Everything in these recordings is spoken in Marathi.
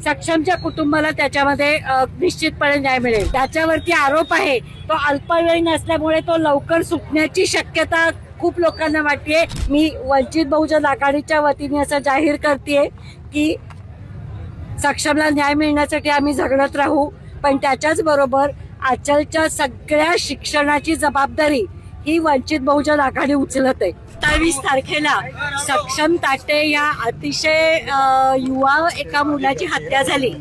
सक्षमच्या कुटुंबाला त्याच्यामध्ये निश्चितपणे न्याय मिळेल. त्याच्यावरती आरोप आहे तो अल्पवयीन असल्यामुळे तो लवकर सुटण्याची शक्यता खूप लोकांना वाटते. मी वंचित बहुजन आघाडीच्या वतीने असं जाहीर करते की सक्षमला न्याय मिळण्यासाठी आम्ही झगडत राहू, पण त्याच्याच बरोबर आचलच्या सगळ्या शिक्षणाची जबाबदारी ही वंचित बहुजन आघाडी उचलत आहे. 27 तारखेला सक्षम ताटे या अतिशय युवा एका मुलाची हत्या झाली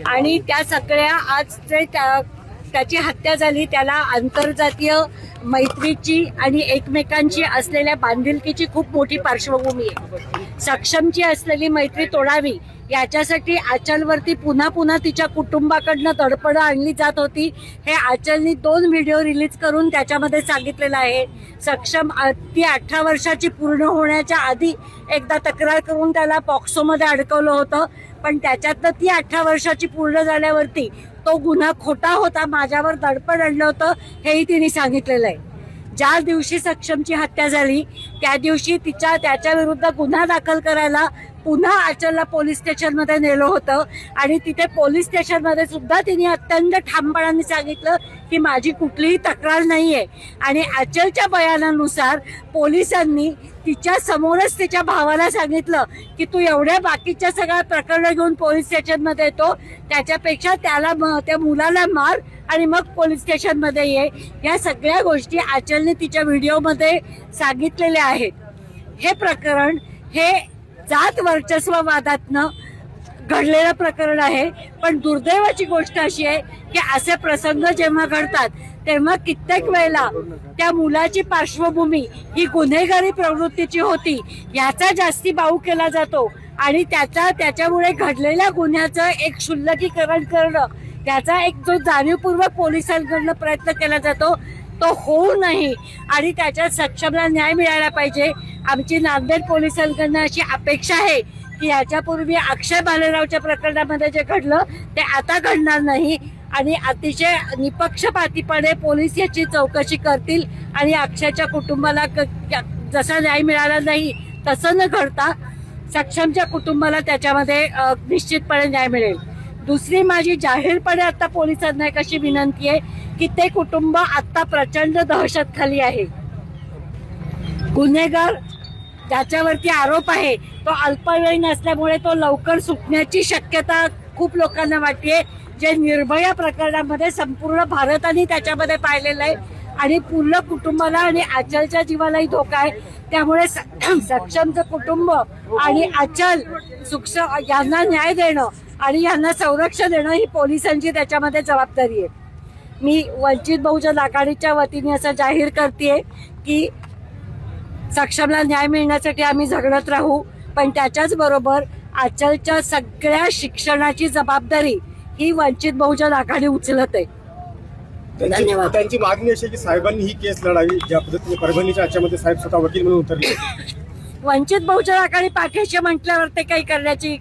आणि त्या सगळ्या आज जे त्याची हत्या झाली त्याला आंतरजातीय मैत्रीची आणि एकमेकांची असलेल्या बांधिलकीची खूप मोठी पार्श्वभूमी आहे. सक्षमची असलेली मैत्री तोडावी याच्यासाठी आचलवरती पुन्हा पुन्हा तिच्या कुटुंबाकडनं तडपडं आणली जात होती. हे आचलनी 2 व्हिडिओ रिलीज करून त्याच्यामध्ये सांगितलेलं आहे. सक्षम ती 18 वर्षाची पूर्ण होण्याच्या आधी एकदा तक्रार करून त्याला पॉक्सोमध्ये अडकवलं होतं, पण त्याच्यातनं ती 18 वर्षाची पूर्ण झाल्यावरती तो गुन्हा खोटा होता, माझ्यावर दडपण आणलं होतं हेही तिने सांगितलेलं आहे. ज्या दिवशी सक्षमची हत्या झाली त्या दिवशी त्याच्या विरुद्ध गुन्हा दाखल करायला पुन्हा आचलला पोलीस स्टेशनमध्ये नेलं होतं आणि तिथे पोलीस स्टेशनमध्ये सुद्धा तिने अत्यंत ठामपणाने सांगितलं की माझी कुठलीही तक्रार नाहीये. आणि आचलच्या बयानानुसार पोलिसांनी तिच्या समोरच तिच्या भावाला सांगितलं की तू एवढ्या बाकीच्या सगळ्या प्रकरणं घेऊन पोलीस स्टेशनमध्ये येतो, त्याच्यापेक्षा त्या मुलाला मार आणि मग पोलीस स्टेशनमध्ये ये. या सगळ्या गोष्टी आचलने तिच्या व्हिडिओमध्ये सांगितलेल्या आहेत. हे प्रकरण हे जात वर्चस्ववादातनं घडलेलं प्रकरण आहे, पण दुर्दैवाची गोष्ट अशी आहे की असे प्रसंग जेव्हा घडतात तेव्हा कित्येक वेळेला त्या मुलाची पार्श्वभूमी ही गुन्हेगारी प्रवृत्तीची होती याचा जास्ती बाऊ केला जातो आणि त्याच्यामुळे घडलेल्या गुन्ह्याचं एक क्षुल्लकीकरण करणं, त्याचा एक जो जाणीवपूर्वक पोलिसांकडनं प्रयत्न केला जातो तो होऊ नये आणि त्याच्यात सक्षमला न्याय मिळायला पाहिजे. आमची नांदेड पोलिसांकडनं अशी अपेक्षा आहे की याच्यापूर्वी अक्षय भालेरावच्या प्रकरणामध्ये जे घडलं ते आता घडणार नाही आणि अतिशय निपक्षपातीपणे पोलीस याची चौकशी करतील आणि अक्षयच्या कुटुंबाला जसा न्याय मिळाला नाही तसं न घडता सक्षमच्या कुटुंबाला त्याच्यामध्ये निश्चितपणे न्याय मिळेल. दुसरी माझी जाहीरपणे आता पोलिसांना एक अशी विनंती आहे की ते कुटुंब आता प्रचंड दहशत खाली आहे. गुन्हेगार ज्याच्यावरती आरोप आहे तो अल्पवयीन असल्यामुळे तो लवकर सुटण्याची शक्यता खूप लोकांना वाटते. जे निर्भया प्रकरणामध्ये संपूर्ण भारताने त्याच्यामध्ये पाहिलेलं आहे आणि पूर्ण कुटुंबाला आणि आचलच्या जीवालाही धोका आहे. त्यामुळे सक्षमचं कुटुंब आणि आचल यांना न्याय देणं आणि यांना संरक्षण देणं ही पोलिसांची त्याच्यामध्ये जबाबदारी आहे. मी वंचित बहुजन आघाडीच्या वतीने असं जाहीर करते की सक्षमला न्याय मिळण्यासाठी आम्ही झगडत राहू, पण त्याच्याच बरोबर आचलच्या सगळ्या शिक्षणाची जबाबदारी ही वंचित बहुजन आघाडी उचलत आहे. धन्यवाद. त्यांची मागणी अशी की साहेबांनी ही केस लढावी, ज्या पद्धतीने परभणीच्या याच्यामध्ये साहेब स्वतः वकील म्हणून उतरले. वंचित बहुजन आघाडी पाठीशी म्हटल्यावर ते काही करण्याची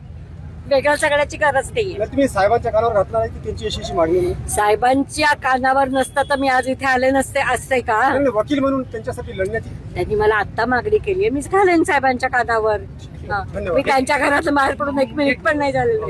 वेगळ्या सगळ्याची गरज नाही. तुम्ही साहेबांच्या कानावर घातला नाही की त्यांची अशी मागणी म्हणून? साहेबांच्या कानावर नसता तर मी आज इथे आले नसते असते का? वकील म्हणून त्यांच्यासाठी लढण्याची त्यांनी मला आता मागणी केली आहे, मीच घालेन साहेबांच्या कानावर. मी त्यांच्या घरात बाहेर पडून 1 मिनिट पण नाही झालेलं.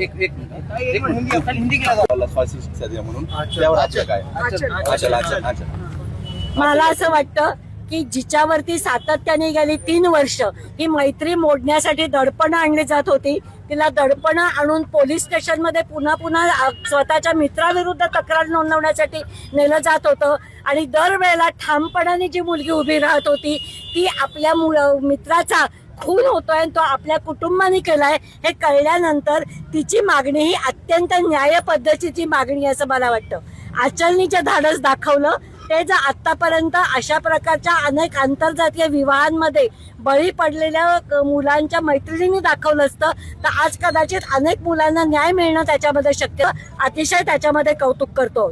मला असं वाटतं की जिच्यावरती सातत्याने गेली 3 वर्ष ही मैत्री मोडण्यासाठी दडपणं आणली जात होती, तिला दडपणं आणून पोलीस स्टेशनमध्ये पुन्हा पुन्हा स्वतःच्या मित्राविरुद्ध तक्रार नोंदवण्यासाठी नेलं जात होतं आणि दरवेळेला ठामपणाने जी मुलगी उभी राहत होती ती आपल्या मित्राचा खून होतोय आणि तो आपल्या कुटुंबाने केलाय हे कळल्यानंतर तिची मागणी ही अत्यंत न्याय पद्धतीची मागणी असं मला वाटतं. आचलनी जे धाडस दाखवलं ते जर आतापर्यंत अशा प्रकारच्या अनेक आंतरजातीय विवाहांमध्ये बळी पडलेल्या मुलांच्या मैत्रिणींनी दाखवलं असतं तर आज कदाचित अनेक मुलांना न्याय मिळणं त्याच्यामध्ये शक्य. अतिशय त्याच्यामध्ये कौतुक करतो.